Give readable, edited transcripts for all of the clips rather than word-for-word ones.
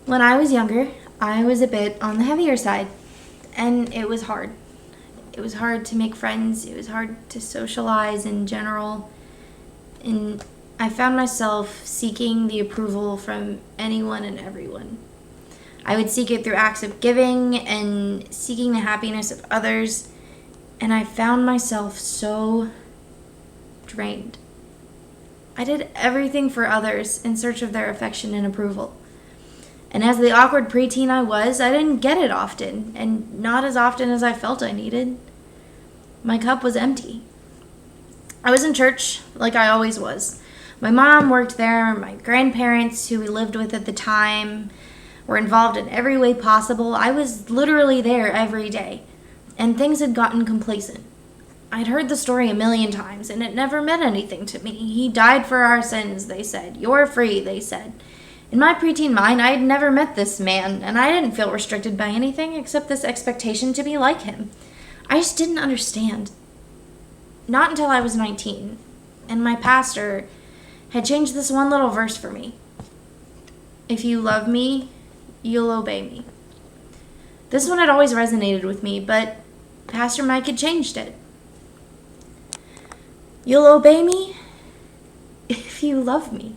When I was younger, I was a bit on the heavier side, and it was hard. It was hard to make friends, it was hard to socialize in general, and I found myself seeking the approval from anyone and everyone. I would seek it through acts of giving and seeking the happiness of others, and I found myself so drained. I did everything for others in search of their affection and approval. And as the awkward preteen I was, I didn't get it often, and not as often as I felt I needed. My cup was empty. I was in church like I always was. My mom worked there, my grandparents, who we lived with at the time, were involved in every way possible. I was literally there every day, and things had gotten complacent. I'd heard the story a million times, and it never meant anything to me. He died for our sins, they said. You're free, they said. In my preteen mind, I had never met this man, and I didn't feel restricted by anything except this expectation to be like him. I just didn't understand. Not until I was 19, and my pastor had changed this one little verse for me. If you love me, you'll obey me. This one had always resonated with me, but Pastor Mike had changed it. You'll obey me if you love me.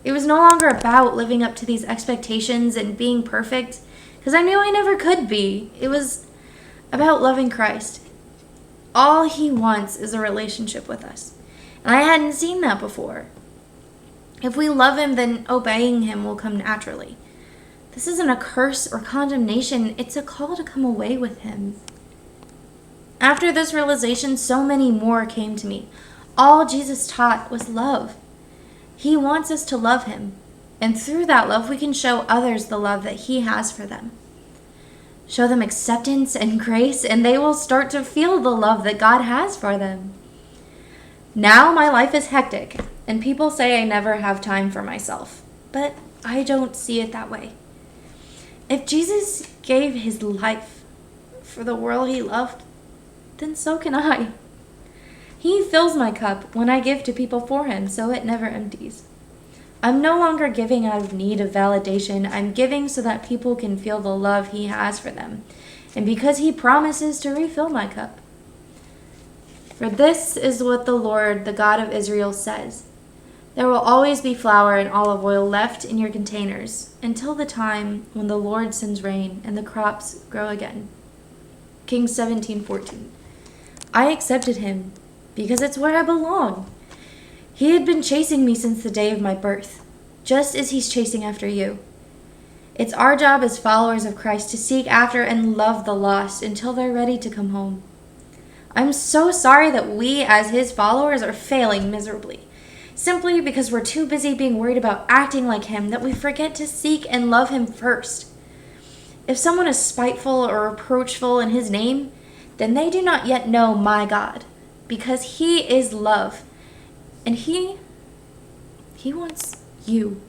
It was no longer about living up to these expectations and being perfect, because I knew I never could be. It was about loving Christ. All he wants is a relationship with us. And I hadn't seen that before. If we love him, then obeying him will come naturally. This isn't a curse or condemnation, it's a call to come away with him. After this realization, so many more came to me. All Jesus taught was love. He wants us to love him, and through that love, we can show others the love that he has for them. Show them acceptance and grace, and they will start to feel the love that God has for them. Now my life is hectic, and people say I never have time for myself, but I don't see it that way. If Jesus gave his life for the world he loved, then so can I. He fills my cup when I give to people for him, so it never empties. I'm no longer giving out of need of validation. I'm giving so that people can feel the love he has for them, and because he promises to refill my cup. For this is what the Lord, the God of Israel, says. There will always be flour and olive oil left in your containers until the time when the Lord sends rain and the crops grow again. Kings 17:14. I accepted him because it's where I belong. He had been chasing me since the day of my birth, just as he's chasing after you. It's our job as followers of Christ to seek after and love the lost until they're ready to come home. I'm so sorry that we, as his followers, are failing miserably, simply because we're too busy being worried about acting like him that we forget to seek and love him first. If someone is spiteful or reproachful in his name, then they do not yet know my God, because he is love, and he wants you.